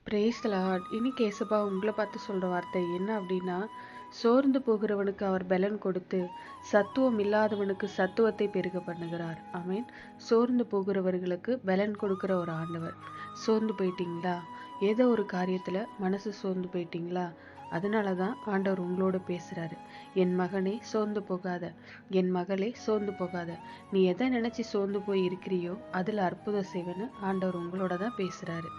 Praise the Lord. இன்னைக்கு ஏசப்பா உங்களை பார்த்து சொல்ற வார்த்தை என்ன அப்படின்னா, சோர்ந்து போகிறவனுக்கு அவர் பலன் கொடுத்து சத்துவம் இல்லாதவனுக்கு சத்துவத்தை பெருக பண்ணுகிறார். ஆமென். சோர்ந்து போகிறவர்களுக்கு பலன் கொடுக்கிற ஒரு ஆண்டவர். சோர்ந்து போயிட்டீங்களா? ஏதோ ஒரு காரியத்துல மனசு சோர்ந்து போயிட்டீங்களா? அதனாலதான் ஆண்டவர் உங்களோட பேசுறாரு. என் மகனே சோர்ந்து போகாத, என் மகளே சோர்ந்து போகாத. நீ எதை நினைச்சு சோர்ந்து போய் இருக்கிறியோ அதுல அற்புதம் செய்வேன்னு ஆண்டவர் உங்களோட தான் பேசுறாரு.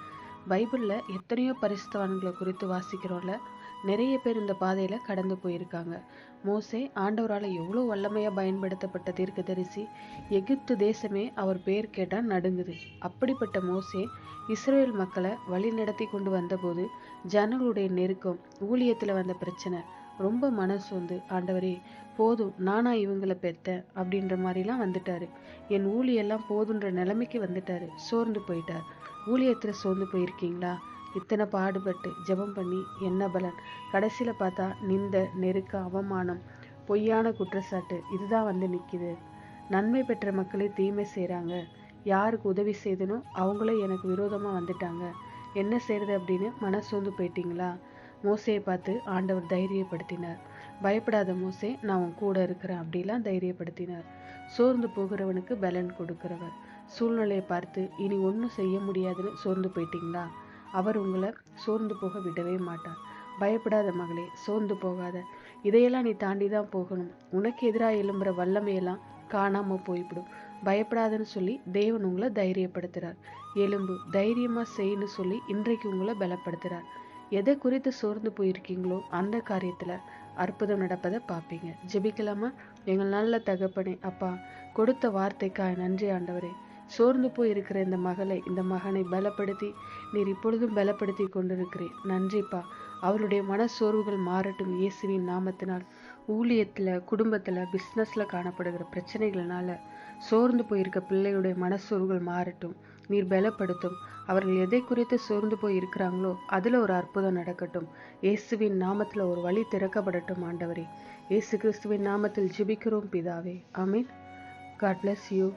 பைபிள்ல எத்தனையோ பரிசுத்தவான்களை குறித்து வாசிக்கிறோம்ல. நிறைய பேர் இந்த பாதையில கடந்து போயிருக்காங்க. மோசே ஆண்டவரால எவ்வளவு வல்லமையா பயன்படுத்தப்பட்ட தீர்க்கதரிசி. எகிப்து தேசமே அவர் பேர் கேட்டா நடுங்குது. அப்படிப்பட்ட மோசே இஸ்ரேல் மக்களை வழி நடத்தி கொண்டு வந்தபோது ஜனங்களுடைய நெருக்கம், ஊழியத்துல வந்த பிரச்சனை, ரொம்ப மனசு வந்து ஆண்டவரே போதும், நானா இவங்களை பெத்தேன் அப்படின்ற மாதிரிலாம் வந்துட்டாரு. என் ஊழியெல்லாம் போதுன்ற நிலைமைக்கு வந்துட்டாரு. சோர்ந்து போயிட்டார். ஊழியத்துல சோர்ந்து போயிருக்கீங்களா? இத்தனை பாடுபட்டு ஜெபம் பண்ணி என்ன பலன்? கடைசியில பார்த்தா நிந்த, நெருக்க, அவமானம், பொய்யான குற்றச்சாட்டு இதுதான் வந்து நிக்குது. நன்மை பெற்ற மக்களே தீமை செய்றாங்க. யாருக்கு உதவி செய்தனோ அவங்களே எனக்கு விரோதமா வந்துட்டாங்க. என்ன செய்யறது அப்படின்னு மனசோர்ந்து போயிட்டீங்களா? மோசையை பார்த்து ஆண்டவர் தைரியப்படுத்தினார். பயப்படாத மோசே, நான் உன் கூட இருக்கிறேன் அப்படிலாம் தைரியப்படுத்தினார். சோர்ந்து போகிறவனுக்கு பலன் கொடுக்கிறவர். சூழ்நிலையை பார்த்து இனி ஒன்றும் செய்ய முடியாதுன்னு சோர்ந்து போயிட்டீங்களா? அவர் உங்களை சோர்ந்து போக விடவே மாட்டார். பயப்படாத மகளே, சோர்ந்து போகாத. இதையெல்லாம் நீ தாண்டி தான் போகணும். உனக்கு எதிராக எழும்புற வல்லமையெல்லாம் காணாம போய்விடும். பயப்படாதன்னு சொல்லி தேவன் உங்களை தைரியப்படுத்துறார். எலும்பு, தைரியமா செய்யன்னு சொல்லி இன்றைக்கு உங்களை பலப்படுத்துறார். எதை குறித்து சோர்ந்து போயிருக்கீங்களோ அந்த காரியத்துல அற்புதம் நடப்பதை பார்ப்பீங்க. ஜெபிக்கலாமா? எங்கள் நல்ல தகப்பனே, அப்பா, கொடுத்த வார்த்தைக்காய் நன்றி ஆண்டவரே. சோர்ந்து போய் இருக்கிற இந்த மகளை, இந்த மகனை பலப்படுத்தி நீர் இப்பொழுதும் பலப்படுத்தி கொண்டிருக்கிறேன். நன்றிப்பா. அவருடைய மனசோர்வுகள் மாறட்டும் இயேசுவின் நாமத்தினால். ஊழியத்துல, குடும்பத்துல, பிசினஸ்ல காணப்படுகிற பிரச்சனைகள்னால சோர்ந்து போயிருக்க பிள்ளைகளுடைய மனசோர்வுகள் மாறட்டும். நீர் பலப்படுத்தும். அவர்கள் எதை குறித்து சோர்ந்து போய் இருக்கிறாங்களோ அதுல ஒரு அற்புதம் நடக்கட்டும். இயேசுவின் நாமத்துல ஒரு வழி திறக்கப்படட்டும் ஆண்டவரே. இயேசு கிறிஸ்துவின் நாமத்தில் ஜெபிக்கிறோம் பிதாவே. ஆமென். God bless you.